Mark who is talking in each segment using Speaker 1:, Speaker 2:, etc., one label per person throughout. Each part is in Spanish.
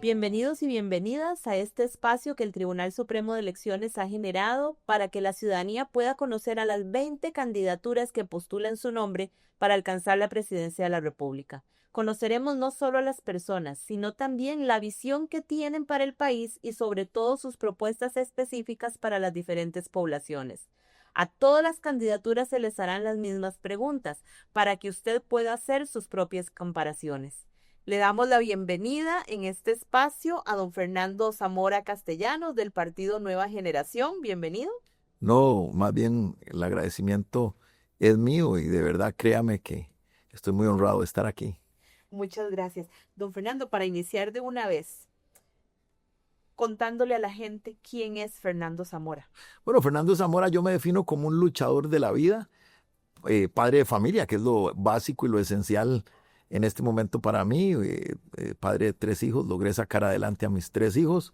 Speaker 1: Bienvenidos y bienvenidas a este espacio que el Tribunal Supremo de Elecciones ha generado para que la ciudadanía pueda conocer a las 20 candidaturas que postulan su nombre para alcanzar la presidencia de la República. Conoceremos no solo a las personas, sino también la visión que tienen para el país y sobre todo sus propuestas específicas para las diferentes poblaciones. A todas las candidaturas se les harán las mismas preguntas para que usted pueda hacer sus propias comparaciones. Le damos la bienvenida en este espacio a don Fernando Zamora Castellanos del Partido Nueva Generación. Bienvenido.
Speaker 2: No, más bien el agradecimiento es mío y de verdad créame que estoy muy honrado de estar aquí.
Speaker 1: Muchas gracias. Don Fernando, para iniciar de una vez, contándole a la gente quién es Fernando Zamora.
Speaker 2: Bueno, Fernando Zamora, yo me defino como un luchador de la vida, padre de familia, que es lo básico y lo esencial en este momento para mí. Padre de 3 hijos, logré sacar adelante a mis 3 hijos,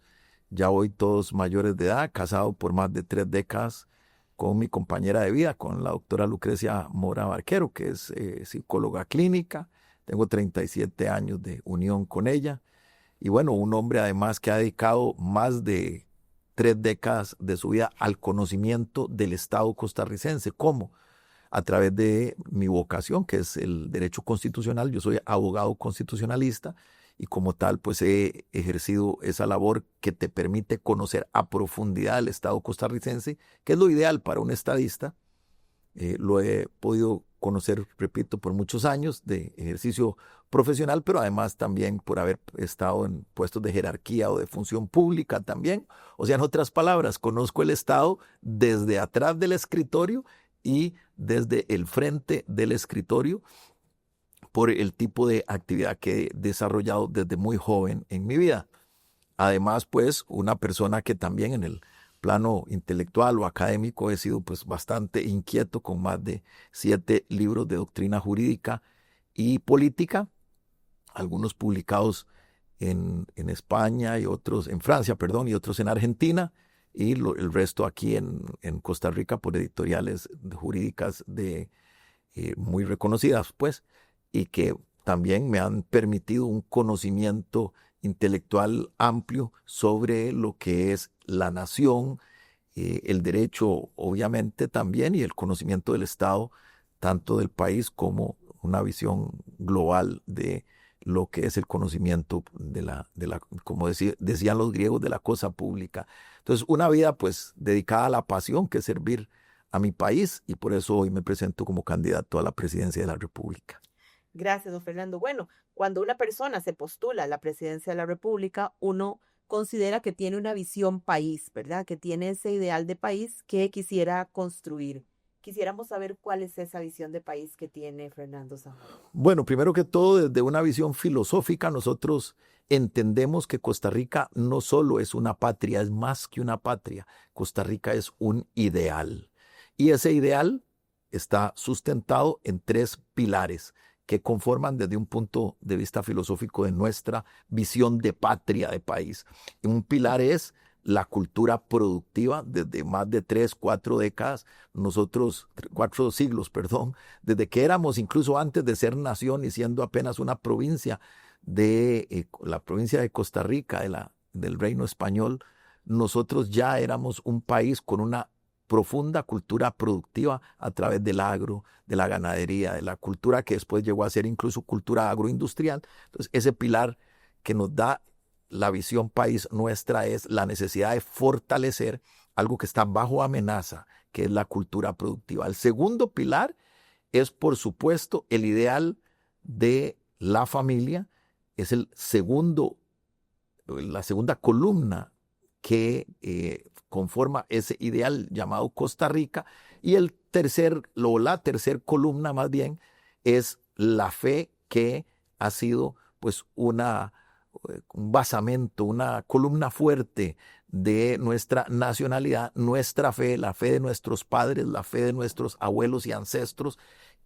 Speaker 2: ya hoy todos mayores de edad, casado por más de 3 décadas con mi compañera de vida, con la doctora Lucrecia Mora Barquero, que es psicóloga clínica. Tengo 37 años de unión con ella. Y bueno, un hombre además que ha dedicado más de 3 décadas de su vida al conocimiento del Estado costarricense. ¿Cómo? A través de mi vocación, que es el derecho constitucional. Yo soy abogado constitucionalista y como tal pues he ejercido esa labor que te permite conocer a profundidad el Estado costarricense, que es lo ideal para un estadista. Lo he podido conocer, repito, por muchos años de ejercicio profesional, pero además también por haber estado en puestos de jerarquía o de función pública también. O sea, en otras palabras, conozco el Estado desde atrás del escritorio y desde el frente del escritorio por el tipo de actividad que he desarrollado desde muy joven en mi vida. Además, pues, una persona que también en el plano intelectual o académico he sido pues bastante inquieto, con más de 7 libros de doctrina jurídica y política, algunos publicados en España y otros en Francia, perdón, y otros en Argentina, y el resto aquí en Costa Rica por editoriales jurídicas muy reconocidas, pues, y que también me han permitido un conocimiento intelectual amplio sobre lo que es la nación, el derecho obviamente también, y el conocimiento del Estado, tanto del país como una visión global de lo que es el conocimiento como decían los griegos, de la cosa pública. Entonces, una vida pues dedicada a la pasión, que es servir a mi país, y por eso hoy me presento como candidato a la presidencia de la República.
Speaker 1: Gracias, don Fernando. Bueno, cuando una persona se postula a la presidencia de la República, uno considera que tiene una visión país, ¿verdad? Que tiene ese ideal de país que quisiera construir. Quisiéramos saber cuál es esa visión de país que tiene Fernando Zamora.
Speaker 2: Bueno, primero que todo, desde una visión filosófica, nosotros entendemos que Costa Rica no solo es una patria, es más que una patria. Costa Rica es un ideal. Y ese ideal está sustentado en 3 pilares que conforman desde un punto de vista filosófico de nuestra visión de patria, de país. Un pilar es la cultura productiva. Desde más de 3, 4 décadas, nosotros, 4 siglos, perdón, desde que éramos, incluso antes de ser nación y siendo apenas una provincia de la provincia de Costa Rica, del Reino Español, nosotros ya éramos un país con una profunda cultura productiva a través del agro, de la ganadería, de la cultura que después llegó a ser incluso cultura agroindustrial. Entonces, ese pilar que nos da la visión país nuestra es la necesidad de fortalecer algo que está bajo amenaza, que es la cultura productiva. El segundo pilar es, por supuesto, el ideal de la familia. Es la segunda columna que conforma ese ideal llamado Costa Rica. Y la tercer columna más bien es la fe, que ha sido pues un basamento, una columna fuerte de nuestra nacionalidad, nuestra fe, la fe de nuestros padres, la fe de nuestros abuelos y ancestros,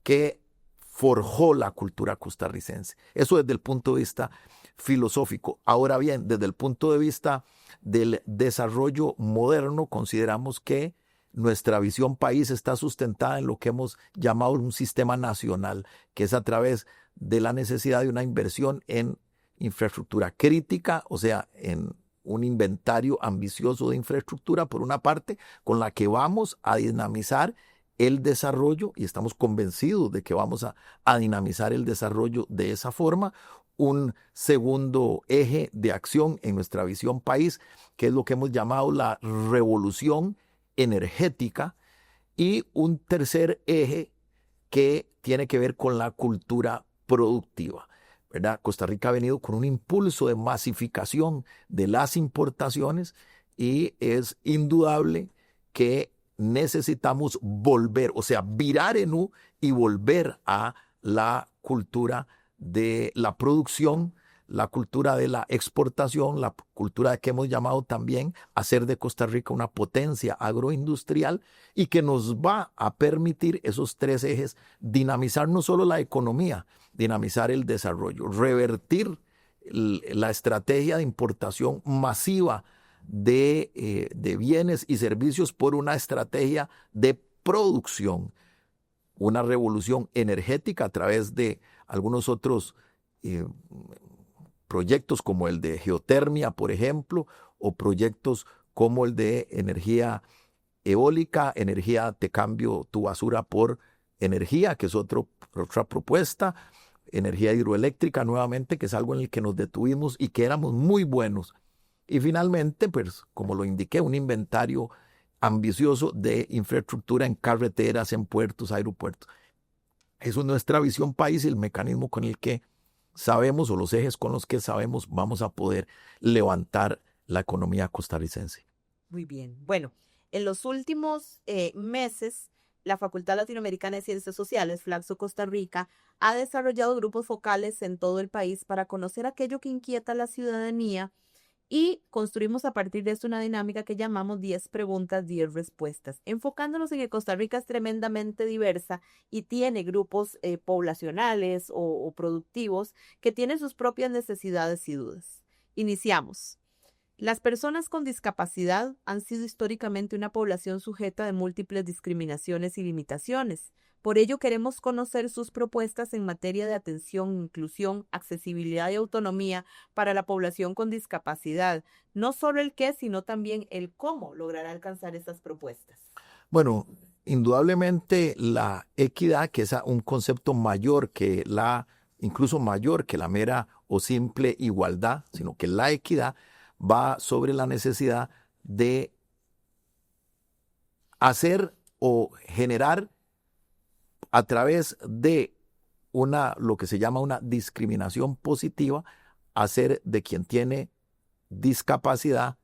Speaker 2: que forjó la cultura costarricense. Eso desde el punto de vista filosófico. Ahora bien, desde el punto de vista del desarrollo moderno, consideramos que nuestra visión país está sustentada en lo que hemos llamado un sistema nacional, que es a través de la necesidad de una inversión en infraestructura crítica, o sea, en un inventario ambicioso de infraestructura, por una parte, con la que vamos a dinamizar el desarrollo, y estamos convencidos de que vamos a dinamizar el desarrollo de esa forma. Un segundo eje de acción en nuestra visión país, que es lo que hemos llamado la revolución energética, y un tercer eje que tiene que ver con la cultura productiva, ¿verdad? Costa Rica ha venido con un impulso de masificación de las importaciones y es indudable que necesitamos volver, o sea, virar en U y volver a la cultura de la producción, la cultura de la exportación, la cultura que hemos llamado también hacer de Costa Rica una potencia agroindustrial, y que nos va a permitir esos tres ejes dinamizar no solo la economía, dinamizar el desarrollo, revertir la estrategia de importación masiva de bienes y servicios por una estrategia de producción, una revolución energética a través de algunos otros proyectos como el de geotermia, por ejemplo, o proyectos como el de energía eólica, energía de cambio tu basura por energía, que es otra propuesta, energía hidroeléctrica nuevamente, que es algo en el que nos detuvimos y que éramos muy buenos. Y finalmente, pues, como lo indiqué, un inventario ambicioso de infraestructura en carreteras, en puertos, aeropuertos. Eso es nuestra visión país y el mecanismo con el que sabemos, o los ejes con los que sabemos, vamos a poder levantar la economía costarricense.
Speaker 1: Muy bien. Bueno, en los últimos meses, la Facultad Latinoamericana de Ciencias Sociales, Flaxo Costa Rica, ha desarrollado grupos focales en todo el país para conocer aquello que inquieta a la ciudadanía, y construimos a partir de esto una dinámica que llamamos 10 preguntas, 10 respuestas, enfocándonos en que Costa Rica es tremendamente diversa y tiene grupos poblacionales o productivos que tienen sus propias necesidades y dudas. Iniciamos. Las personas con discapacidad han sido históricamente una población sujeta de múltiples discriminaciones y limitaciones. Por ello, queremos conocer sus propuestas en materia de atención, inclusión, accesibilidad y autonomía para la población con discapacidad. No solo el qué, sino también el cómo lograr alcanzar esas propuestas.
Speaker 2: Bueno, indudablemente la equidad, que es un concepto mayor que incluso mayor que la mera o simple igualdad, sino que la equidad va sobre la necesidad de hacer o generar a través de lo que se llama una discriminación positiva, hacer de quien tiene discapacidad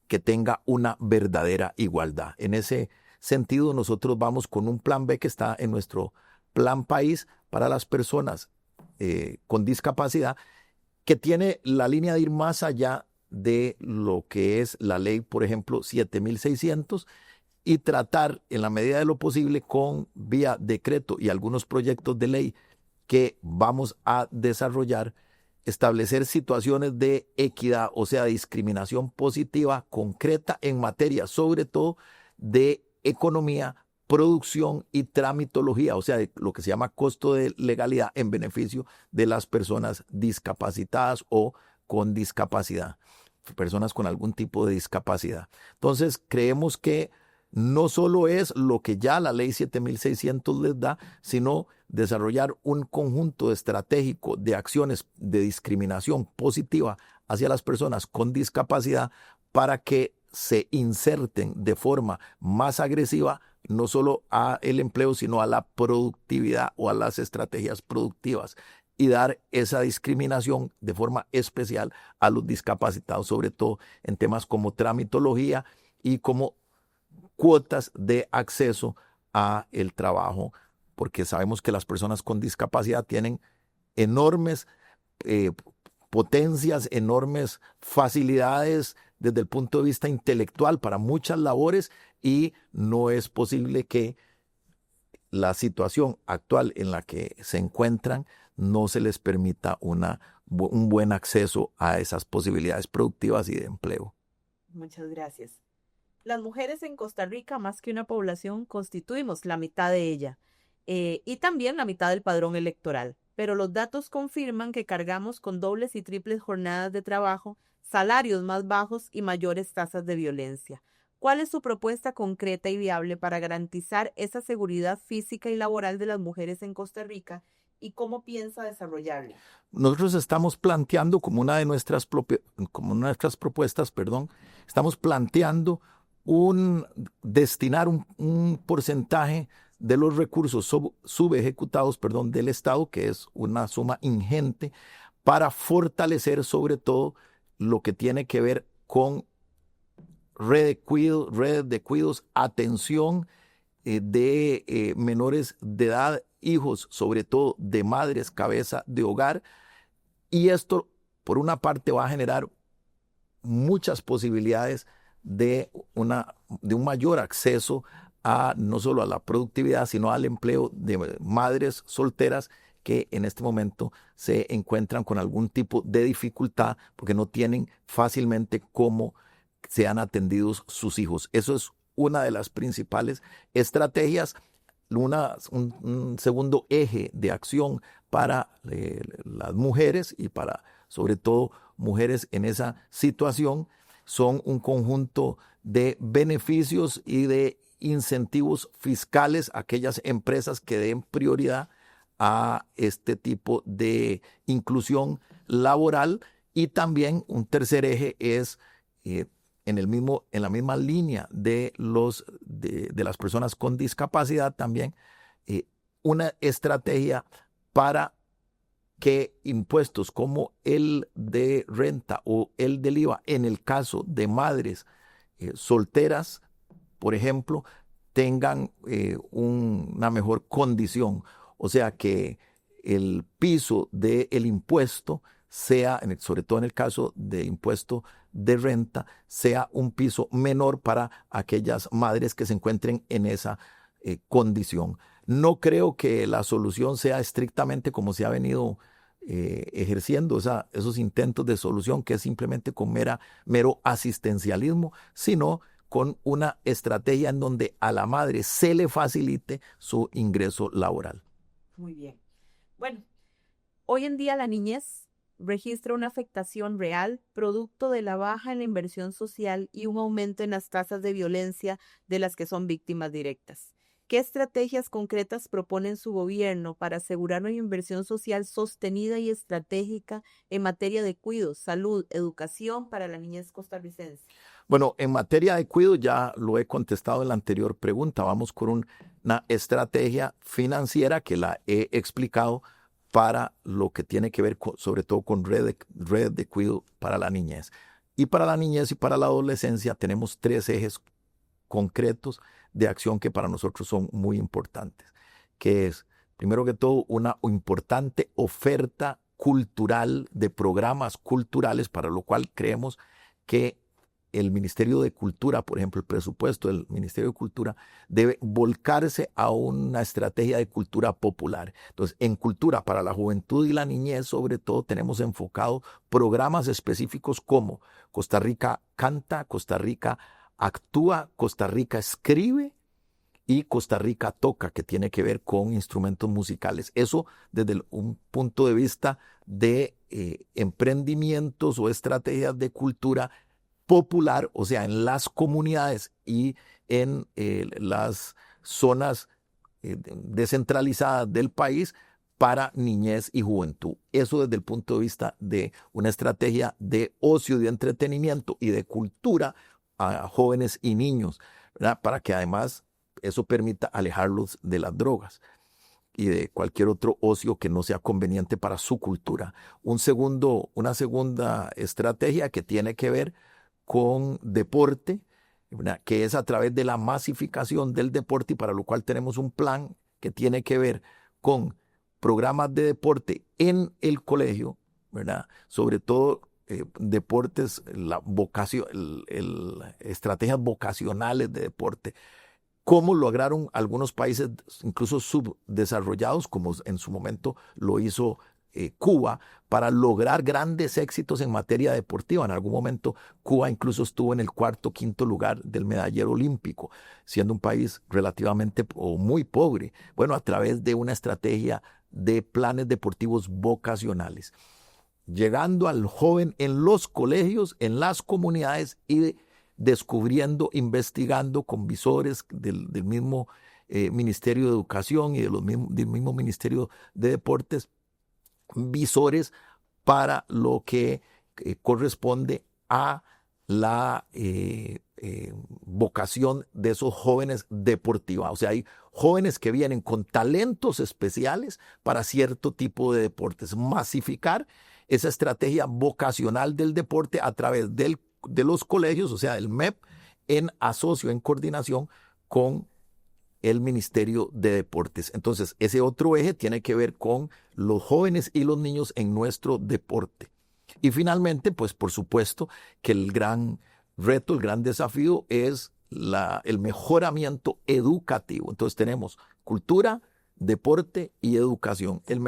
Speaker 2: que tenga una verdadera igualdad. En ese sentido, nosotros vamos con un plan B que está en nuestro plan país para las personas con discapacidad, que tiene la línea de ir más allá de lo que es la ley, por ejemplo, 7600, y tratar en la medida de lo posible con vía decreto y algunos proyectos de ley que vamos a desarrollar, establecer situaciones de equidad, o sea, discriminación positiva concreta en materia, sobre todo de economía, producción y tramitología, o sea, de lo que se llama costo de legalidad en beneficio de las personas discapacitadas o con discapacidad, personas con algún tipo de discapacidad. Entonces, creemos que no solo es lo que ya la ley 7600 les da, sino desarrollar un conjunto estratégico de acciones de discriminación positiva hacia las personas con discapacidad para que se inserten de forma más agresiva no solo al empleo, sino a la productividad o a las estrategias productivas, y dar esa discriminación de forma especial a los discapacitados, sobre todo en temas como tramitología y como cuotas de acceso a el trabajo, porque sabemos que las personas con discapacidad tienen enormes potencias, enormes facilidades desde el punto de vista intelectual para muchas labores, y no es posible que la situación actual en la que se encuentran no se les permita un buen acceso a esas posibilidades productivas y de empleo.
Speaker 1: Muchas gracias. Las mujeres en Costa Rica, más que una población, constituimos la mitad de ella y también la mitad del padrón electoral. pero los datos confirman que cargamos con dobles y triples jornadas de trabajo, salarios más bajos y mayores tasas de violencia. ¿Cuál es su propuesta concreta y viable para garantizar esa seguridad física y laboral de las mujeres en Costa Rica y cómo piensa desarrollarla?
Speaker 2: Nosotros estamos planteando como una de nuestras propuestas, estamos planteando destinar un porcentaje de los recursos subejecutados, del Estado, que es una suma ingente, para fortalecer sobre todo lo que tiene que ver con redes de cuidados, atención de menores de edad, hijos, sobre todo de madres, cabeza de hogar, y esto, por una parte, va a generar muchas posibilidades de un mayor acceso no solo a la productividad, sino al empleo de madres solteras que en este momento se encuentran con algún tipo de dificultad porque no tienen fácilmente cómo sean atendidos sus hijos. Eso es una de las principales estrategias. Un segundo eje de acción para las mujeres y para, sobre todo, mujeres en esa situación son un conjunto de beneficios y de incentivos fiscales a aquellas empresas que den prioridad a este tipo de inclusión laboral. Y también un tercer eje es en la misma línea de las personas con discapacidad también, una estrategia para que impuestos como el de renta o el del IVA, en el caso de madres solteras, por ejemplo, tengan una mejor condición. O sea, que el piso del impuesto sea, sobre todo en el caso del impuesto de renta, sea un piso menor para aquellas madres que se encuentren en esa condición. No creo que la solución sea estrictamente como se ha venido ejerciendo esos intentos de solución, que es simplemente con mero asistencialismo, sino con una estrategia en donde a la madre se le facilite su ingreso laboral.
Speaker 1: Muy bien. Bueno, hoy en día la niñez registra una afectación real producto de la baja en la inversión social y un aumento en las tasas de violencia de las que son víctimas directas. ¿Qué estrategias concretas propone su gobierno para asegurar una inversión social sostenida y estratégica en materia de cuidados, salud, educación para la niñez costarricense?
Speaker 2: Bueno, en materia de cuidado ya lo he contestado en la anterior pregunta. Vamos con una estrategia financiera que la he explicado para lo que tiene que ver sobre todo con red de cuidado para la niñez. Y para la niñez y para la adolescencia tenemos 3 ejes concretos de acción que para nosotros son muy importantes, que es, primero que todo, una importante oferta cultural de programas culturales, para lo cual creemos que el Ministerio de Cultura, por ejemplo, el presupuesto del Ministerio de Cultura debe volcarse a una estrategia de cultura popular. Entonces, en cultura para la juventud y la niñez, sobre todo, tenemos enfocado programas específicos como Costa Rica Canta, Costa Rica Actúa, Costa Rica Escribe y Costa Rica Toca, que tiene que ver con instrumentos musicales. Eso desde un punto de vista de emprendimientos o estrategias de cultura popular, o sea, en las comunidades y en las zonas descentralizadas del país para niñez y juventud. Eso desde el punto de vista de una estrategia de ocio, de entretenimiento y de cultura a jóvenes y niños, ¿verdad? Para que además eso permita alejarlos de las drogas y de cualquier otro ocio que no sea conveniente para su cultura. Una segunda estrategia que tiene que ver con deporte, ¿verdad? Que es a través de la masificación del deporte, y para lo cual tenemos un plan que tiene que ver con programas de deporte en el colegio, ¿verdad? Sobre todo deportes, estrategias vocacionales de deporte, como lograron algunos países incluso subdesarrollados, como en su momento lo hizo Cuba, para lograr grandes éxitos en materia deportiva. En algún momento Cuba incluso estuvo en el 4º o 5º lugar del medallero olímpico, siendo un país relativamente o muy pobre. Bueno, a través de una estrategia de planes deportivos vocacionales, llegando al joven en los colegios, en las comunidades y descubriendo, investigando con visores del mismo Ministerio de Educación y del mismo Ministerio de Deportes, visores para lo que corresponde a la vocación de esos jóvenes deportiva. O sea, hay jóvenes que vienen con talentos especiales para cierto tipo de deportes. Masificar esa estrategia vocacional del deporte a través de los colegios, o sea, del MEP, en asocio, en coordinación con el Ministerio de Deportes. Entonces, ese otro eje tiene que ver con los jóvenes y los niños en nuestro deporte. Y finalmente, pues por supuesto que el gran reto, el gran desafío es el mejoramiento educativo. Entonces tenemos cultura, deporte y educación. El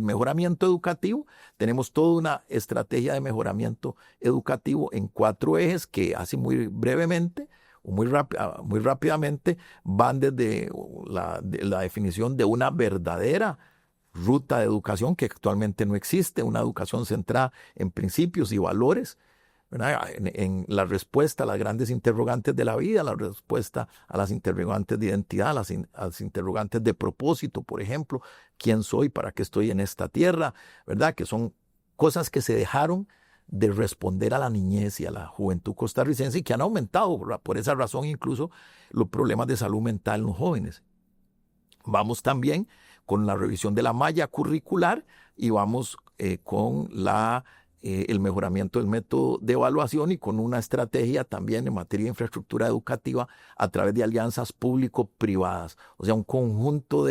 Speaker 2: mejoramiento educativo, tenemos toda una estrategia de mejoramiento educativo en 4 ejes que así muy brevemente o muy rápidamente van desde la definición de una verdadera ruta de educación que actualmente no existe, una educación centrada en principios y valores, ¿verdad? En la respuesta a las grandes interrogantes de la vida, la respuesta a las interrogantes de identidad, a las interrogantes de propósito, por ejemplo, ¿quién soy? ¿Para qué estoy en esta tierra? ¿Verdad? Que son cosas que se dejaron de responder a la niñez y a la juventud costarricense y que han aumentado, ¿verdad? Por esa razón incluso los problemas de salud mental en los jóvenes. Vamos también con la revisión de la malla curricular y vamos con el mejoramiento del método de evaluación y con una estrategia también en materia de infraestructura educativa a través de alianzas público-privadas. O sea, un conjunto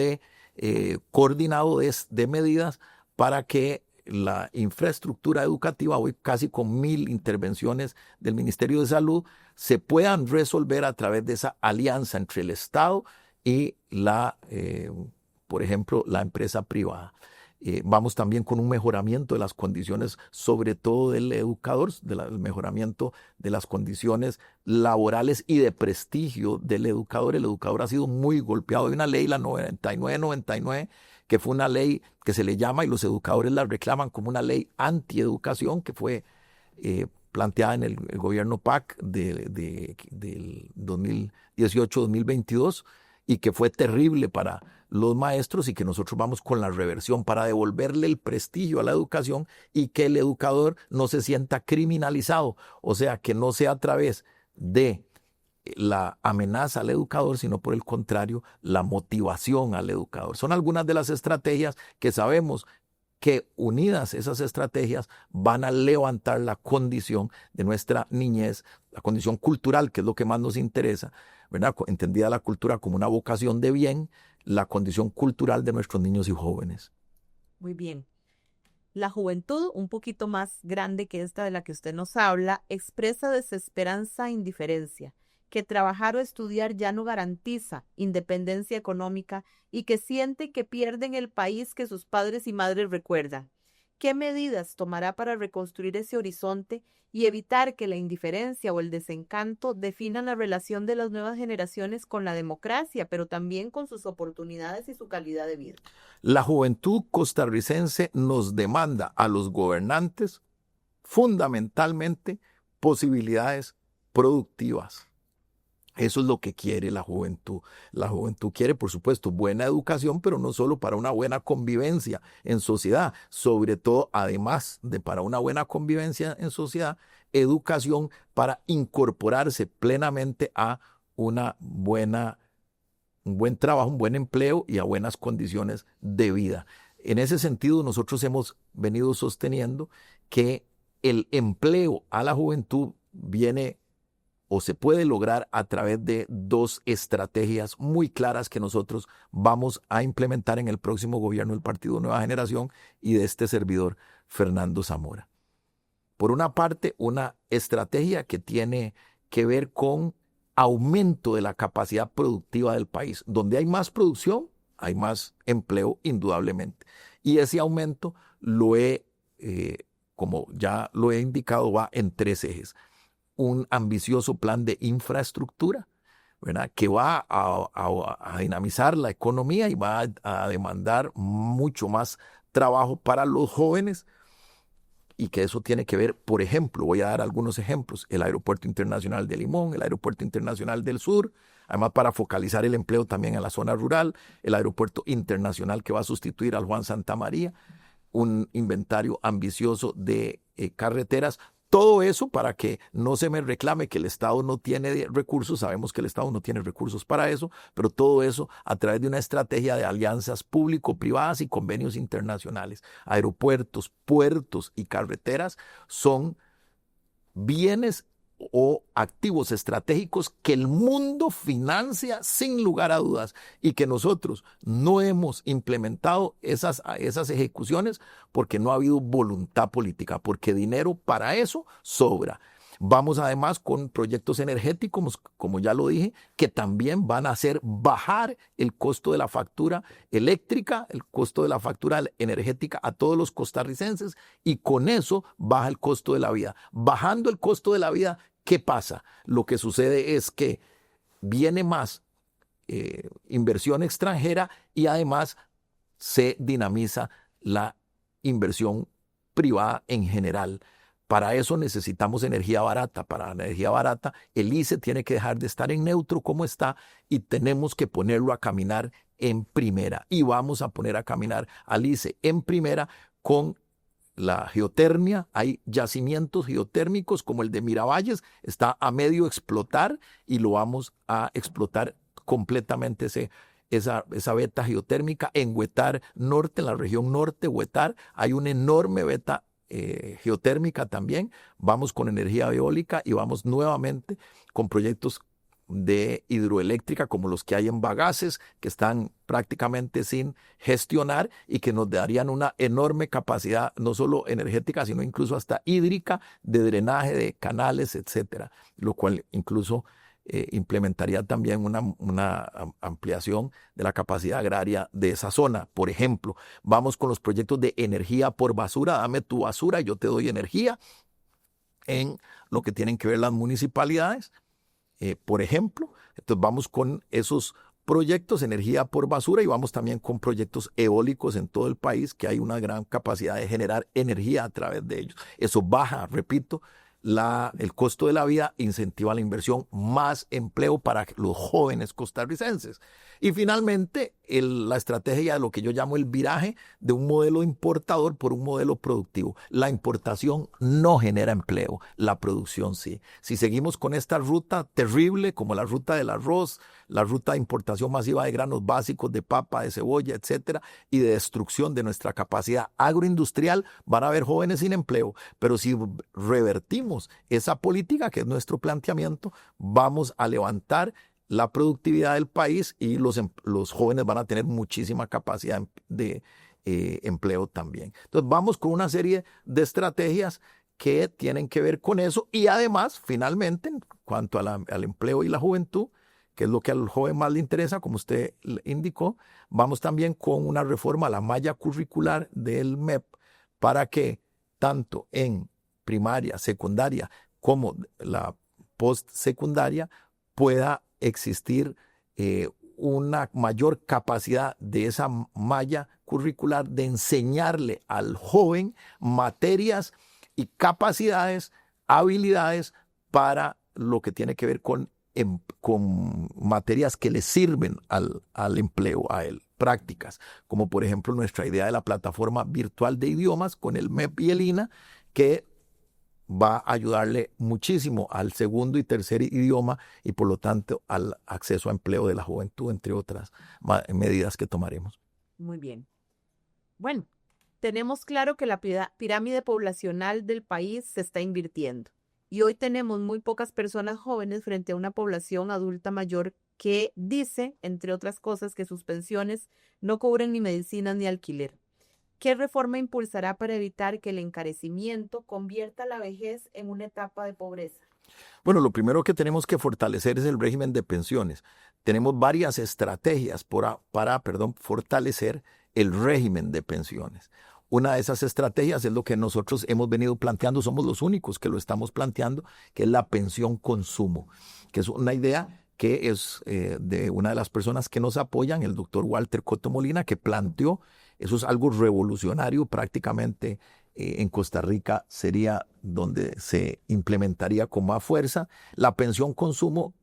Speaker 2: coordinado de medidas para que la infraestructura educativa, hoy casi con 1,000 intervenciones del Ministerio de Salud, se puedan resolver a través de esa alianza entre el Estado y por ejemplo, la empresa privada. Vamos también con un mejoramiento de las condiciones, sobre todo del educador, el mejoramiento de las condiciones laborales y de prestigio del educador. El educador ha sido muy golpeado. Hay una ley, la 9999, que fue una ley que se le llama, y los educadores la reclaman como una ley antieducación, que fue planteada en el gobierno PAC del 2018-2022, y que fue terrible para los maestros, y que nosotros vamos con la reversión para devolverle el prestigio a la educación y que el educador no se sienta criminalizado, o sea, que no sea a través de la amenaza al educador, sino por el contrario, la motivación al educador. Son algunas de las estrategias que sabemos que unidas esas estrategias van a levantar la condición de nuestra niñez, la condición cultural, que es lo que más nos interesa, ¿verdad? Entendida la cultura como una vocación de bien, la condición cultural de nuestros niños y jóvenes.
Speaker 1: Muy bien. La juventud, un poquito más grande que esta de la que usted nos habla, expresa desesperanza e indiferencia, que trabajar o estudiar ya no garantiza independencia económica y que siente que pierden el país que sus padres y madres recuerdan. ¿Qué medidas tomará para reconstruir ese horizonte y evitar que la indiferencia o el desencanto definan la relación de las nuevas generaciones con la democracia, pero también con sus oportunidades y su calidad de vida?
Speaker 2: La juventud costarricense nos demanda a los gobernantes fundamentalmente posibilidades productivas. Eso es lo que quiere la juventud. La juventud quiere, por supuesto, buena educación, pero no solo para una buena convivencia en sociedad, sobre todo, además de para una buena convivencia en sociedad, educación para incorporarse plenamente a un buen trabajo, un buen empleo y a buenas condiciones de vida. En ese sentido, nosotros hemos venido sosteniendo que el empleo a la juventud viene o se puede lograr a través de 2 estrategias muy claras que nosotros vamos a implementar en el próximo gobierno del Partido Nueva Generación y de este servidor, Fernando Zamora. Por una parte, una estrategia que tiene que ver con aumento de la capacidad productiva del país. Donde hay más producción, hay más empleo, indudablemente. Y ese aumento como ya lo he indicado, va en 3 ejes. Un ambicioso plan de infraestructura, ¿verdad? Que va a dinamizar la economía y va a demandar mucho más trabajo para los jóvenes, y que eso tiene que ver, por ejemplo, voy a dar algunos ejemplos: el Aeropuerto Internacional de Limón, el Aeropuerto Internacional del Sur, además para focalizar el empleo también en la zona rural, el Aeropuerto Internacional que va a sustituir al Juan Santamaría, un inventario ambicioso de carreteras. Todo eso para que no se me reclame que el Estado no tiene recursos. Sabemos que el Estado no tiene recursos para eso, pero todo eso a través de una estrategia de alianzas público-privadas y convenios internacionales. Aeropuertos, puertos y carreteras son bienes o activos estratégicos que el mundo financia sin lugar a dudas, y que nosotros no hemos implementado esas ejecuciones porque no ha habido voluntad política, porque dinero para eso sobra. Vamos además con proyectos energéticos, como ya lo dije, que también van a hacer bajar el costo de la factura eléctrica, el costo de la factura energética a todos los costarricenses, y con eso baja el costo de la vida. Bajando el costo de la vida, ¿qué pasa? Lo que sucede es que viene más inversión extranjera, y además se dinamiza la inversión privada en general. Para eso necesitamos energía barata. Para la energía barata, el ICE tiene que dejar de estar en neutro como está, y tenemos que ponerlo a caminar en primera. Y vamos a poner a caminar al ICE en primera con la geotermia. Hay yacimientos geotérmicos como el de Miravalles, está a medio explotar, y lo vamos a explotar completamente esa veta geotérmica. En Huetar Norte, en la región norte, Huetar, hay una enorme veta geotérmica también. Vamos con energía eólica y vamos nuevamente con proyectos de hidroeléctrica como los que hay en Bagaces, que están prácticamente sin gestionar y que nos darían una enorme capacidad, no solo energética, sino incluso hasta hídrica, de drenaje de canales, etcétera, lo cual incluso implementaría también una ampliación de la capacidad agraria de esa zona. Por ejemplo, vamos con los proyectos de energía por basura. Dame tu basura y yo te doy energía, en lo que tienen que ver las municipalidades, por ejemplo. Entonces vamos con esos proyectos, energía por basura, y vamos también con proyectos eólicos en todo el país, que hay una gran capacidad de generar energía a través de ellos. Eso baja, repito, el costo de la vida, incentiva la inversión, más empleo para los jóvenes costarricenses. Y finalmente, la estrategia de lo que yo llamo el viraje de un modelo importador por un modelo productivo. La importación no genera empleo, la producción sí. Si seguimos con esta ruta terrible, como la ruta del arroz, la ruta de importación masiva de granos básicos, de papa, de cebolla, etcétera, y de destrucción de nuestra capacidad agroindustrial, van a haber jóvenes sin empleo. Pero si revertimos esa política, que es nuestro planteamiento, vamos a levantar la productividad del país, y los jóvenes van a tener muchísima capacidad de empleo también. Entonces vamos con una serie de estrategias que tienen que ver con eso, y además, finalmente, en cuanto al empleo y la juventud, que es lo que al joven más le interesa, como usted indicó, vamos también con una reforma a la malla curricular del MEP, para que tanto en primaria, secundaria, como la postsecundaria pueda existir una mayor capacidad de esa malla curricular de enseñarle al joven materias y capacidades, habilidades para lo que tiene que ver con materias que le sirven al empleo, a él, prácticas, como por ejemplo nuestra idea de la plataforma virtual de idiomas con el MEP y el INA, que va a ayudarle muchísimo al segundo y tercer idioma, y por lo tanto al acceso a empleo de la juventud, entre otras medidas que tomaremos.
Speaker 1: Muy bien. Bueno, tenemos claro que la pirámide poblacional del país se está invirtiendo, y hoy tenemos muy pocas personas jóvenes frente a una población adulta mayor que dice, entre otras cosas, que sus pensiones no cubren ni medicinas ni alquiler. ¿Qué reforma impulsará para evitar que el encarecimiento convierta la vejez en una etapa de pobreza?
Speaker 2: Bueno, lo primero que tenemos que fortalecer es el régimen de pensiones. Tenemos varias estrategias para fortalecer el régimen de pensiones. Una de esas estrategias es lo que nosotros hemos venido planteando, somos los únicos que lo estamos planteando, que es la pensión consumo, que es una idea que es de una de las personas que nos apoyan, el doctor Walter Coto Molina, que planteó, eso es algo revolucionario prácticamente en Costa Rica, sería donde se implementaría con más fuerza la pensión consumo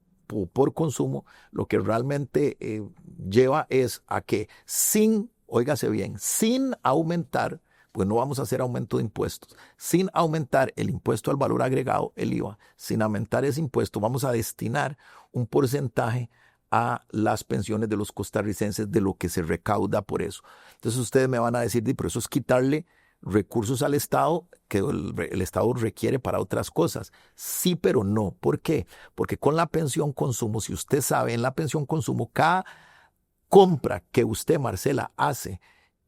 Speaker 2: por consumo. Lo que realmente lleva es a que óigase bien, sin aumentar, pues no vamos a hacer aumento de impuestos, sin aumentar el impuesto al valor agregado, el IVA, sin aumentar ese impuesto, vamos a destinar un porcentaje a las pensiones de los costarricenses de lo que se recauda por eso. Entonces ustedes me van a decir, pero eso es quitarle recursos al Estado que el Estado requiere para otras cosas. Sí, pero no. ¿Por qué? Porque con la pensión consumo, si usted sabe, en la pensión consumo, cada compra que usted, Marcela, hace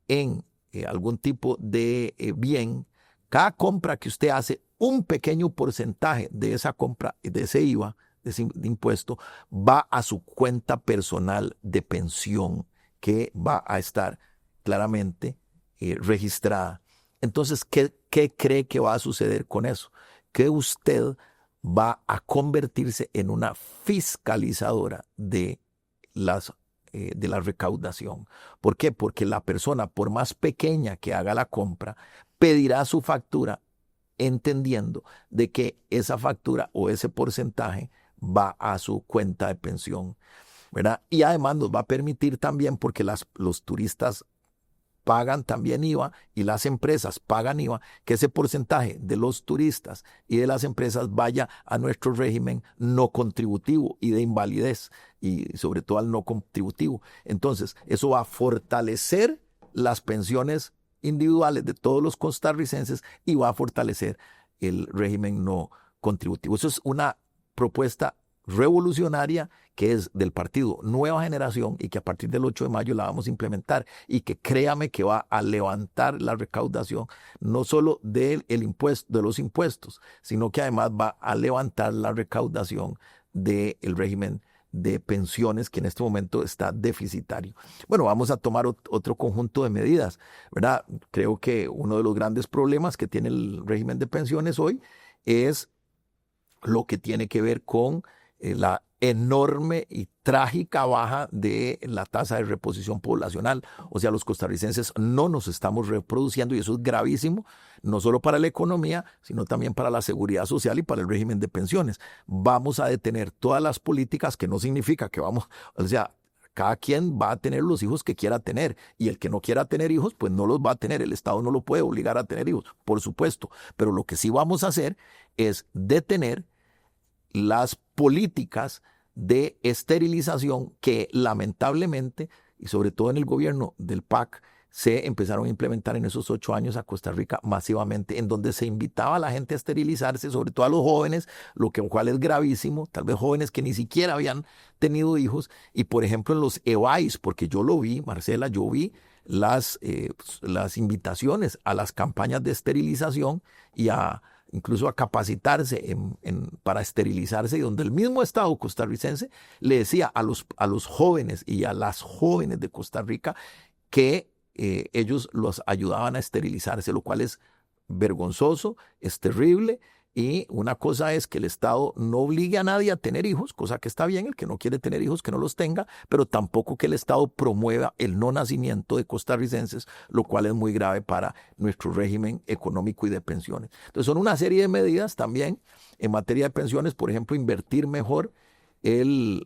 Speaker 2: en algún tipo de bien, cada compra que usted hace, un pequeño porcentaje de esa compra, de ese IVA, de ese impuesto, va a su cuenta personal de pensión, que va a estar claramente registrada. Entonces, ¿qué cree que va a suceder con eso? Que usted va a convertirse en una fiscalizadora de la recaudación. ¿Por qué? Porque la persona, por más pequeña que haga la compra, pedirá su factura entendiendo de que esa factura o ese porcentaje va a su cuenta de pensión, ¿verdad? Y además nos va a permitir también, porque los turistas pagan también IVA y las empresas pagan IVA, que ese porcentaje de los turistas y de las empresas vaya a nuestro régimen no contributivo y de invalidez, y sobre todo al no contributivo. Entonces, eso va a fortalecer las pensiones individuales de todos los costarricenses y va a fortalecer el régimen no contributivo. Eso es una propuesta revolucionaria que es del partido Nueva Generación y que a partir del 8 de mayo la vamos a implementar, y que créame que va a levantar la recaudación no solo de los impuestos, sino que además va a levantar la recaudación del régimen de pensiones, que en este momento está deficitario. Bueno, vamos a tomar otro conjunto de medidas, ¿verdad? Creo que uno de los grandes problemas que tiene el régimen de pensiones hoy es lo que tiene que ver con la enorme y trágica baja de la tasa de reposición poblacional. O sea, los costarricenses no nos estamos reproduciendo, y eso es gravísimo, no solo para la economía, sino también para la seguridad social y para el régimen de pensiones. Vamos a detener todas las políticas, que no significa que cada quien va a tener los hijos que quiera tener, y el que no quiera tener hijos, pues no los va a tener. El Estado no lo puede obligar a tener hijos, por supuesto. Pero lo que sí vamos a hacer es detener las políticas de esterilización que lamentablemente, y sobre todo en el gobierno del PAC, se empezaron a implementar en esos 8 años a Costa Rica masivamente, en donde se invitaba a la gente a esterilizarse, sobre todo a los jóvenes, lo cual es gravísimo, tal vez jóvenes que ni siquiera habían tenido hijos. Y por ejemplo en los EVAIS, porque yo lo vi, Marcela, yo vi las invitaciones a las campañas de esterilización y incluso a capacitarse para esterilizarse, y donde el mismo Estado costarricense le decía a los jóvenes y a las jóvenes de Costa Rica que ellos los ayudaban a esterilizarse, lo cual es vergonzoso, es terrible. Y una cosa es que el Estado no obligue a nadie a tener hijos, cosa que está bien, el que no quiere tener hijos que no los tenga, pero tampoco que el Estado promueva el no nacimiento de costarricenses, lo cual es muy grave para nuestro régimen económico y de pensiones. Entonces son una serie de medidas también en materia de pensiones, por ejemplo, invertir mejor los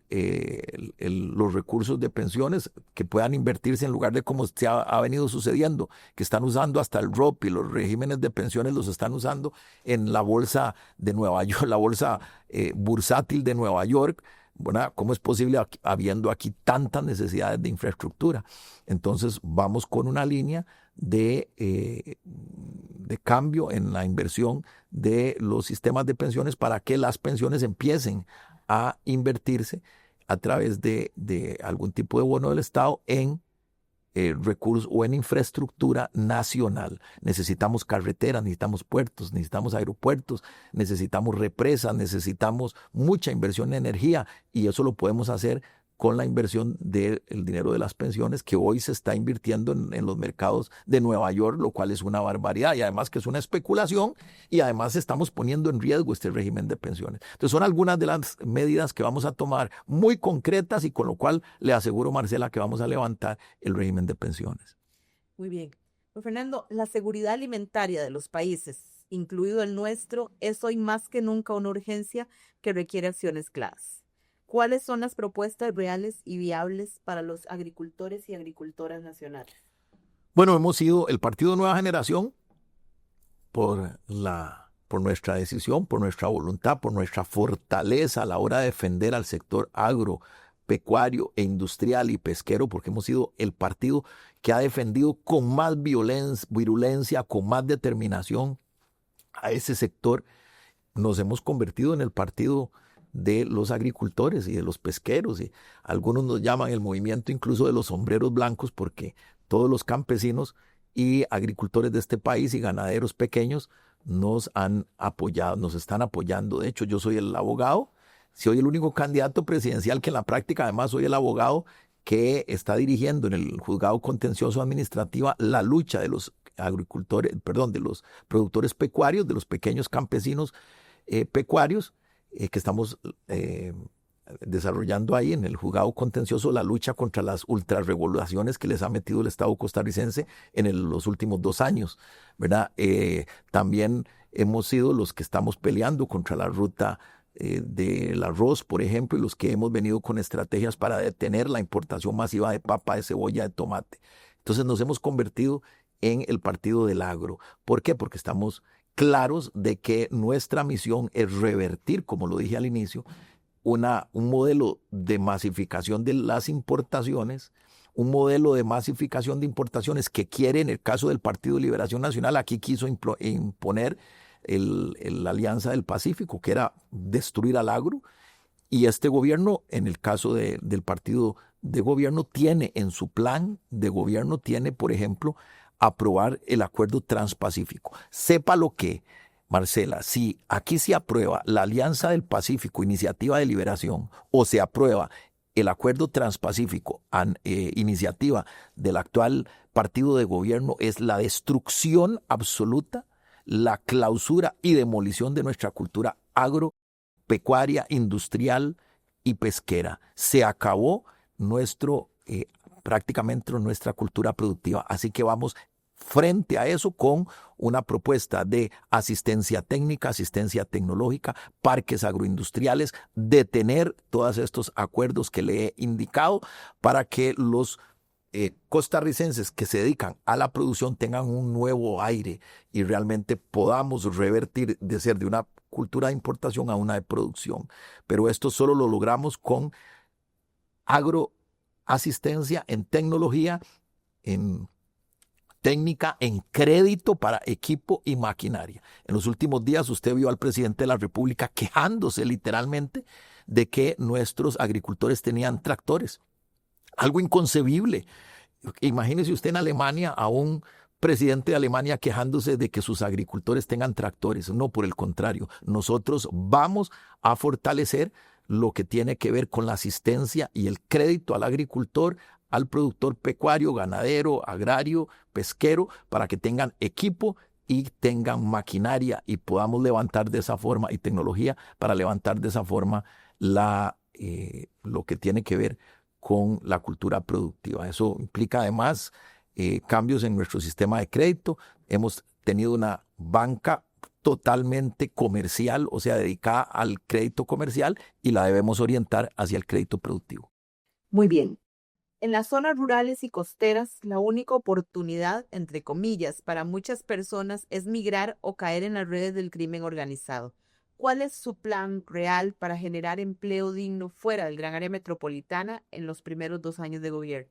Speaker 2: recursos de pensiones, que puedan invertirse en lugar de como ha venido sucediendo, que están usando hasta el ROP, y los regímenes de pensiones los están usando en la bolsa de Nueva York, la bolsa bursátil de Nueva York. Bueno, ¿cómo es posible habiendo aquí tantas necesidades de infraestructura? Entonces vamos con una línea de cambio en la inversión de los sistemas de pensiones, para que las pensiones empiecen a invertirse a través de algún tipo de bono del Estado en recursos o en infraestructura nacional. Necesitamos carreteras, necesitamos puertos, necesitamos aeropuertos, necesitamos represas, necesitamos mucha inversión en energía, y eso lo podemos hacer con la inversión del dinero de las pensiones que hoy se está invirtiendo en los mercados de Nueva York, lo cual es una barbaridad y además que es una especulación y además estamos poniendo en riesgo este régimen de pensiones. Entonces son algunas de las medidas que vamos a tomar muy concretas y con lo cual le aseguro, Marcela, que vamos a levantar el régimen de pensiones.
Speaker 1: Muy bien. Pues Fernando, la seguridad alimentaria de los países, incluido el nuestro, es hoy más que nunca una urgencia que requiere acciones claras. ¿Cuáles son las propuestas reales y viables para los agricultores y agricultoras nacionales?
Speaker 2: Bueno, hemos sido el Partido Nueva Generación por nuestra decisión, por nuestra voluntad, por nuestra fortaleza a la hora de defender al sector agropecuario e industrial y pesquero, porque hemos sido el partido que ha defendido con más virulencia, con más determinación a ese sector. Nos hemos convertido en el partido de los agricultores y de los pesqueros, y algunos nos llaman el movimiento incluso de los sombreros blancos, porque todos los campesinos y agricultores de este país y ganaderos pequeños nos han apoyado, nos están apoyando. De hecho, yo soy el abogado, soy el único candidato presidencial que en la práctica además soy el abogado que está dirigiendo en el juzgado contencioso administrativo la lucha de los de los productores pecuarios, de los pequeños campesinos pecuarios, que estamos desarrollando ahí en el juzgado contencioso la lucha contra las ultrarregulaciones que les ha metido el Estado costarricense en los últimos 2 años, ¿verdad? También hemos sido los que estamos peleando contra la ruta del arroz, por ejemplo, y los que hemos venido con estrategias para detener la importación masiva de papa, de cebolla, de tomate. Entonces nos hemos convertido en el partido del agro. ¿Por qué? Porque estamos claros de que nuestra misión es revertir, como lo dije al inicio, un modelo de masificación de las importaciones, un modelo de masificación de importaciones que quiere, en el caso del Partido de Liberación Nacional, aquí quiso imponer la Alianza del Pacífico, que era destruir al agro, y este gobierno, en el caso del partido de gobierno, tiene en su plan de gobierno, tiene, por ejemplo, aprobar el acuerdo transpacífico. Sepa lo que, Marcela, si aquí se aprueba la Alianza del Pacífico, Iniciativa de Liberación, o se aprueba el acuerdo transpacífico, iniciativa del actual partido de gobierno, es la destrucción absoluta, la clausura y demolición de nuestra cultura agropecuaria, industrial y pesquera. Se acabó prácticamente nuestra cultura productiva. Así que vamos frente a eso con una propuesta de asistencia técnica, asistencia tecnológica, parques agroindustriales, detener todos estos acuerdos que le he indicado para que los costarricenses que se dedican a la producción tengan un nuevo aire y realmente podamos revertir de ser de una cultura de importación a una de producción. Pero esto solo lo logramos con agroasistencia en tecnología, en técnica, en crédito para equipo y maquinaria. En los últimos días usted vio al presidente de la República quejándose literalmente de que nuestros agricultores tenían tractores. Algo inconcebible. Imagínese usted en Alemania a un presidente de Alemania quejándose de que sus agricultores tengan tractores. No, por el contrario, nosotros vamos a fortalecer lo que tiene que ver con la asistencia y el crédito al agricultor, al productor pecuario, ganadero, agrario, pesquero, para que tengan equipo y tengan maquinaria y podamos levantar de esa forma y tecnología para levantar de esa forma lo que tiene que ver con la cultura productiva. Eso implica además cambios en nuestro sistema de crédito. Hemos tenido una banca totalmente comercial, o sea, dedicada al crédito comercial, y la debemos orientar hacia el crédito productivo.
Speaker 1: Muy bien. En las zonas rurales y costeras, la única oportunidad, entre comillas, para muchas personas es migrar o caer en las redes del crimen organizado. ¿Cuál es su plan real para generar empleo digno fuera del gran área metropolitana en los primeros 2 años de gobierno?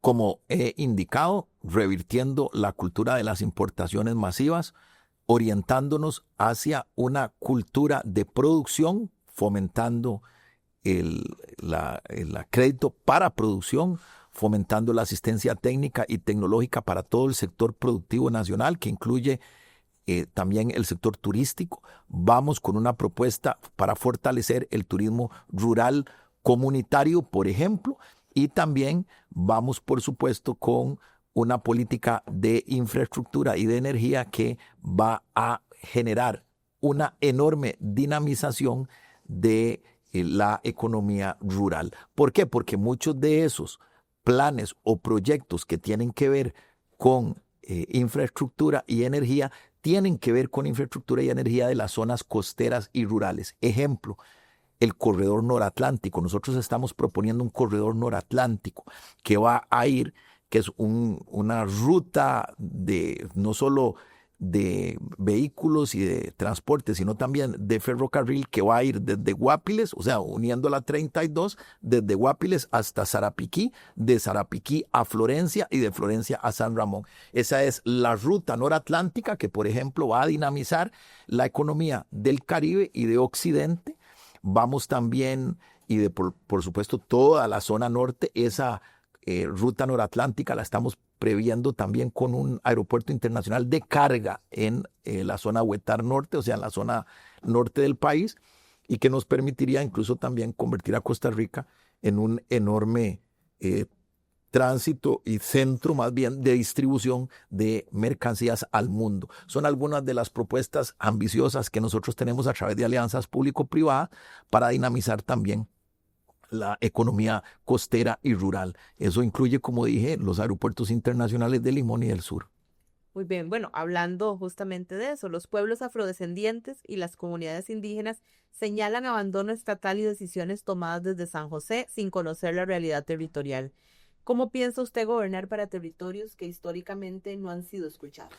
Speaker 2: Como he indicado, revirtiendo la cultura de las importaciones masivas, orientándonos hacia una cultura de producción, fomentando el crédito para producción, fomentando la asistencia técnica y tecnológica para todo el sector productivo nacional, que incluye también el sector turístico. Vamos con una propuesta para fortalecer el turismo rural comunitario, por ejemplo, y también vamos, por supuesto, con una política de infraestructura y de energía que va a generar una enorme dinamización de la economía rural. ¿Por qué? Porque muchos de esos planes o proyectos que tienen que ver con infraestructura y energía tienen que ver con infraestructura y energía de las zonas costeras y rurales. Ejemplo, el corredor noratlántico. Nosotros estamos proponiendo un corredor noratlántico que va a ir, que es una ruta de no solo de vehículos y de transporte, sino también de ferrocarril que va a ir desde Guapiles, o sea, uniendo la 32, desde Guapiles hasta Sarapiquí, de Sarapiquí a Florencia y de Florencia a San Ramón. Esa es la ruta noratlántica que, por ejemplo, va a dinamizar la economía del Caribe y de Occidente. Vamos también, y por supuesto toda la zona norte, esa ruta noratlántica la estamos previendo también con un aeropuerto internacional de carga en la zona Huetar Norte, o sea, en la zona norte del país, y que nos permitiría incluso también convertir a Costa Rica en un enorme tránsito y centro más bien de distribución de mercancías al mundo. Son algunas de las propuestas ambiciosas que nosotros tenemos a través de alianzas público-privadas para dinamizar también la economía costera y rural. Eso incluye, como dije, los aeropuertos internacionales de Limón y del Sur.
Speaker 1: Muy bien, bueno, hablando justamente de eso, los pueblos afrodescendientes y las comunidades indígenas señalan abandono estatal y decisiones tomadas desde San José sin conocer la realidad territorial. ¿Cómo piensa usted gobernar para territorios que históricamente no han sido escuchados?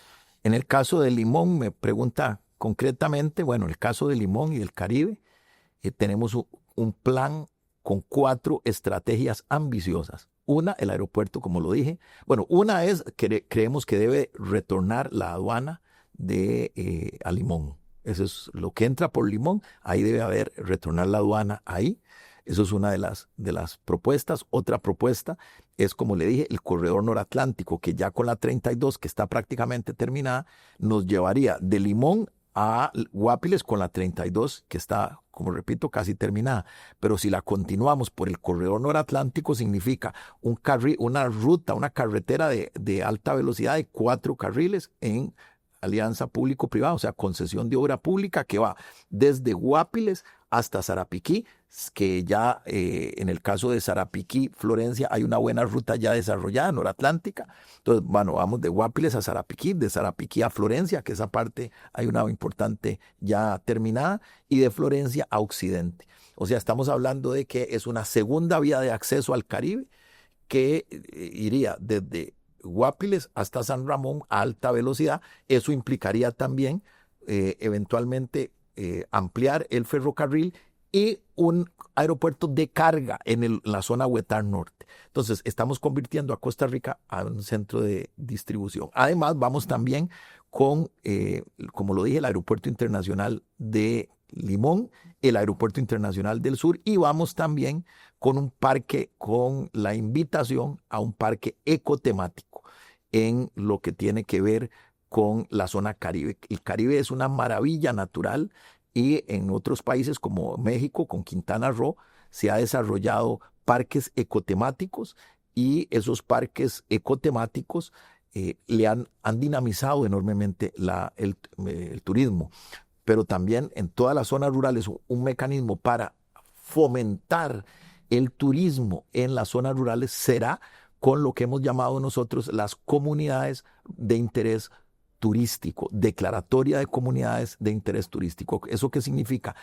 Speaker 2: En el caso de Limón, me pregunta concretamente, bueno, en el caso de Limón y del Caribe, tenemos un plan con 4 estrategias ambiciosas. Una, el aeropuerto, como lo dije. Bueno, una es que creemos que debe retornar la aduana a Limón. Eso es lo que entra por Limón, ahí debe haber retornar la aduana ahí. Eso es una de las propuestas. Otra propuesta es, como le dije, el corredor noratlántico, que ya con la 32, que está prácticamente terminada, nos llevaría de Limón a Guapiles con la 32, que está, como repito, casi terminada. Pero si la continuamos por el corredor noratlántico, significa una ruta, una carretera de alta velocidad de 4 carriles en alianza público-privada, o sea, concesión de obra pública, que va desde Guapiles hasta Sarapiquí, que ya en el caso de Sarapiquí, Florencia, hay una buena ruta ya desarrollada, noratlántica. Entonces, bueno, vamos de Guapiles a Sarapiquí, de Sarapiquí a Florencia, que esa parte hay una importante ya terminada, y de Florencia a Occidente. O sea, estamos hablando de que es una segunda vía de acceso al Caribe que iría desde Guapiles hasta San Ramón a alta velocidad. Eso implicaría también eventualmente ampliar el ferrocarril y un aeropuerto de carga en la zona Huetar Norte. Entonces, estamos convirtiendo a Costa Rica a un centro de distribución. Además, vamos también con, como lo dije, el aeropuerto internacional de Limón, el aeropuerto internacional del Sur, y vamos también con un parque, con la invitación a un parque ecotemático en lo que tiene que ver con la zona Caribe. El Caribe es una maravilla natural y en otros países como México, con Quintana Roo, se ha desarrollado parques ecotemáticos y esos parques ecotemáticos le han dinamizado enormemente el turismo. Pero también en todas las zonas rurales un mecanismo para fomentar el turismo en las zonas rurales será con lo que hemos llamado nosotros las comunidades de interés turístico, declaratoria de comunidades de interés turístico. ¿Eso qué significa?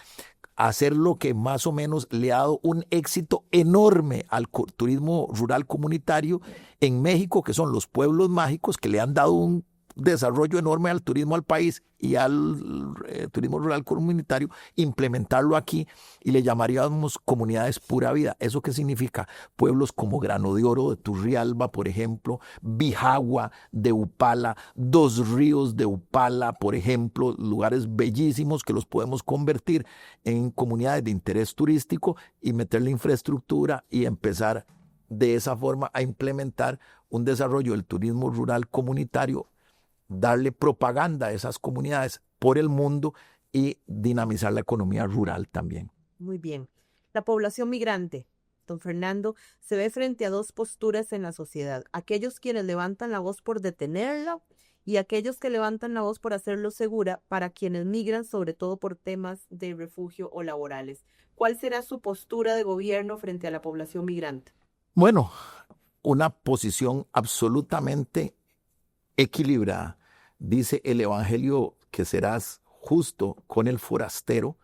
Speaker 2: Hacer lo que más o menos le ha dado un éxito enorme al turismo rural comunitario en México, que son los pueblos mágicos, que le han dado un desarrollo enorme al turismo al país y al turismo rural comunitario, implementarlo aquí y le llamaríamos comunidades pura vida. ¿Eso qué significa? Pueblos como Grano de Oro de Turrialba, por ejemplo, Bijagua de Upala, Dos Ríos de Upala, por ejemplo, lugares bellísimos que los podemos convertir en comunidades de interés turístico y meterle infraestructura y empezar de esa forma a implementar un desarrollo del turismo rural comunitario, darle propaganda a esas comunidades por el mundo y dinamizar la economía rural también.
Speaker 1: Muy bien. La población migrante, don Fernando, se ve frente a dos posturas en la sociedad. Aquellos quienes levantan la voz por detenerla y aquellos que levantan la voz por hacerlo segura para quienes migran, sobre todo por temas de refugio o laborales. ¿Cuál será su postura de gobierno frente a la población migrante?
Speaker 2: Bueno, una posición absolutamente equilibrada. Dice el Evangelio que serás justo con el forastero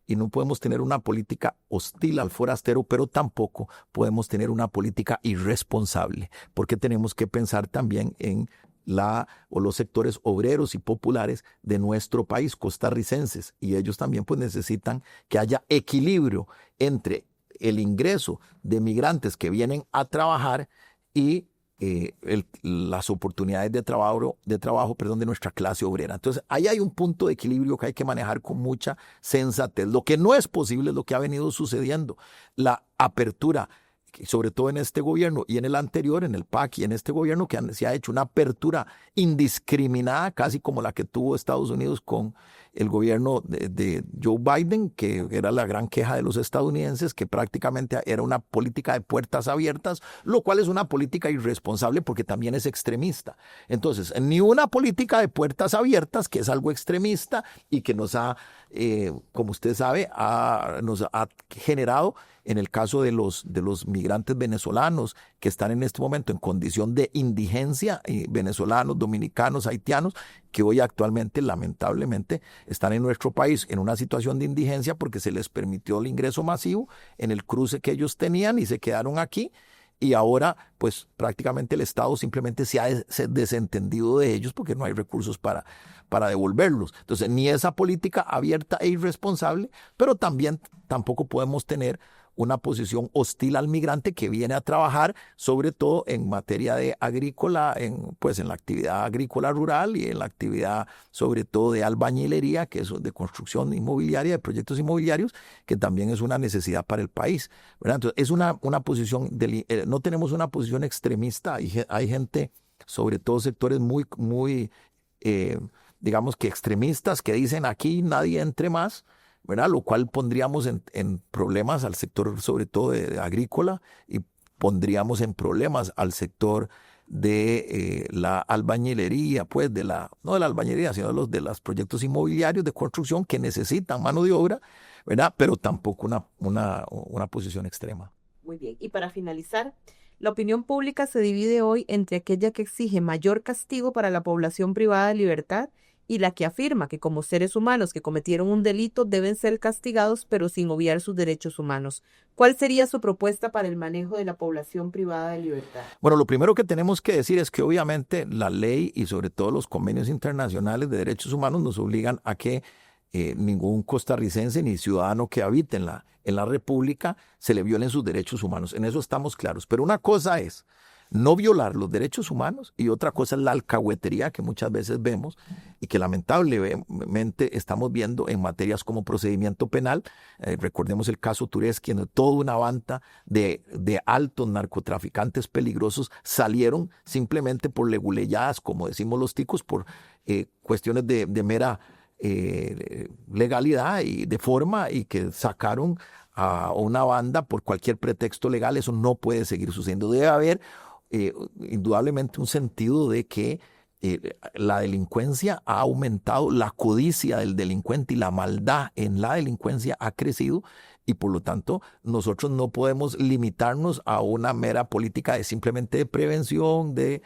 Speaker 2: y no podemos tener una política hostil al forastero, pero tampoco podemos tener una política irresponsable, porque tenemos que pensar también en los sectores obreros y populares de nuestro país, costarricenses, y ellos también pues necesitan que haya equilibrio entre el ingreso de migrantes que vienen a trabajar y las oportunidades de trabajo de nuestra clase obrera. Entonces, ahí hay un punto de equilibrio que hay que manejar con mucha sensatez. Lo que no es posible es lo que ha venido sucediendo, la apertura, sobre todo en este gobierno y en el anterior, en el PAC y en este gobierno, que se ha hecho una apertura indiscriminada, casi como la que tuvo Estados Unidos con el gobierno de Joe Biden, que era la gran queja de los estadounidenses, que prácticamente era una política de puertas abiertas, lo cual es una política irresponsable porque también es extremista. Entonces, ni una política de puertas abiertas, que es algo extremista y que nos ha, como usted sabe, nos ha generado, en el caso de los migrantes venezolanos que están en este momento en condición de indigencia, venezolanos, dominicanos, haitianos, que hoy actualmente lamentablemente están en nuestro país en una situación de indigencia porque se les permitió el ingreso masivo en el cruce que ellos tenían y se quedaron aquí. Y ahora, pues prácticamente el Estado simplemente se ha desentendido de ellos porque no hay recursos para devolverlos. Entonces, ni esa política abierta e irresponsable, pero tampoco podemos tener una posición hostil al migrante que viene a trabajar, sobre todo en materia de agrícola, en la actividad agrícola rural y en la actividad sobre todo de albañilería, que es de construcción inmobiliaria, de proyectos inmobiliarios, que también es una necesidad para el país, ¿verdad? Entonces, es una posición, no tenemos una posición extremista, hay gente, sobre todo sectores muy digamos que extremistas, que dicen aquí nadie entre más, ¿verdad? Lo cual pondríamos en problemas al sector, sobre todo de agrícola, y pondríamos en problemas al sector de la albañilería, pues no de la albañilería, sino de los proyectos inmobiliarios de construcción que necesitan mano de obra, ¿verdad? Pero tampoco una posición extrema.
Speaker 1: Muy bien. Y para finalizar, la opinión pública se divide hoy entre aquella que exige mayor castigo para la población privada de libertad y la que afirma que como seres humanos que cometieron un delito deben ser castigados pero sin obviar sus derechos humanos. ¿Cuál sería su propuesta para el manejo de la población privada de libertad?
Speaker 2: Bueno, lo primero que tenemos que decir es que obviamente la ley y sobre todo los convenios internacionales de derechos humanos nos obligan a que ningún costarricense ni ciudadano que habite en la República se le violen sus derechos humanos. En eso estamos claros. Pero una cosa es no violar los derechos humanos y otra cosa es la alcahuetería que muchas veces vemos y que lamentablemente estamos viendo en materias como procedimiento penal. Recordemos el caso Turetsky, donde toda una banda de altos narcotraficantes peligrosos salieron simplemente por leguleyadas, como decimos los ticos, por cuestiones de mera legalidad y de forma, y que sacaron a una banda por cualquier pretexto legal. Eso no puede seguir sucediendo. Debe haber indudablemente un sentido de que la delincuencia ha aumentado, la codicia del delincuente y la maldad en la delincuencia ha crecido, y por lo tanto nosotros no podemos limitarnos a una mera política de simplemente de prevención, de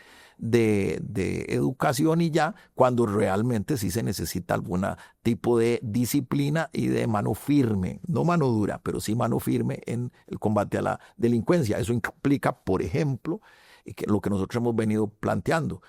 Speaker 2: educación y ya, cuando realmente sí se necesita algún tipo de disciplina y de mano firme, no mano dura, pero sí mano firme en el combate a la delincuencia. Eso implica, por ejemplo, lo que nosotros hemos venido planteando.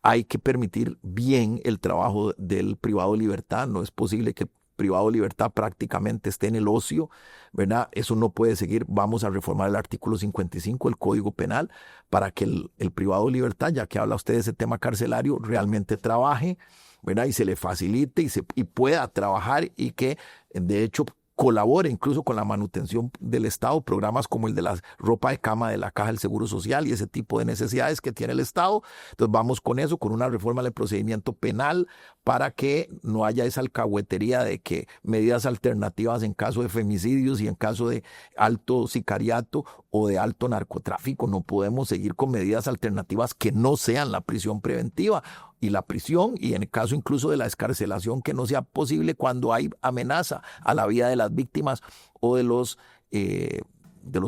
Speaker 2: Hay que permitir bien el trabajo del privado de libertad. No es posible que el privado de libertad prácticamente esté en el ocio, ¿verdad? Eso no puede seguir. Vamos a reformar el artículo 55 del Código Penal para que el privado de libertad, ya que habla usted de ese tema carcelario, realmente trabaje, ¿verdad? Y se le facilite y pueda trabajar, y que de hecho colabore incluso con la manutención del Estado, programas como el de la ropa de cama de la Caja del Seguro Social y ese tipo de necesidades que tiene el Estado. Entonces vamos con eso, con una reforma del procedimiento penal para que no haya esa alcahuetería de que medidas alternativas en caso de femicidios y en caso de alto sicariato o de alto narcotráfico. No podemos seguir con medidas alternativas que no sean la prisión preventiva y la prisión, y en el caso incluso de la excarcelación, que no sea posible cuando hay amenaza a la vida de las víctimas o de los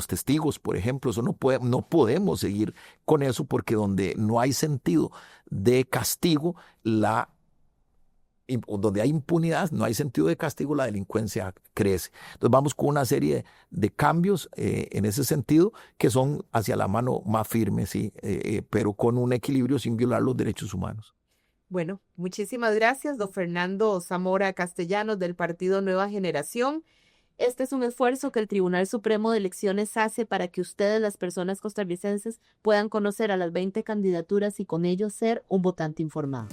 Speaker 2: testigos, por ejemplo. Eso no podemos seguir con eso, porque donde no hay sentido de castigo, donde hay impunidad, no hay sentido de castigo, la delincuencia crece. Entonces vamos con una serie de cambios en ese sentido, que son hacia la mano más firme, sí, pero con un equilibrio sin violar los derechos humanos.
Speaker 1: Bueno, muchísimas gracias, don Fernando Zamora Castellanos, del partido Nueva Generación. Este es un esfuerzo que el Tribunal Supremo de Elecciones hace para que ustedes, las personas costarricenses, puedan conocer a las 20 candidaturas y con ello ser un votante informado.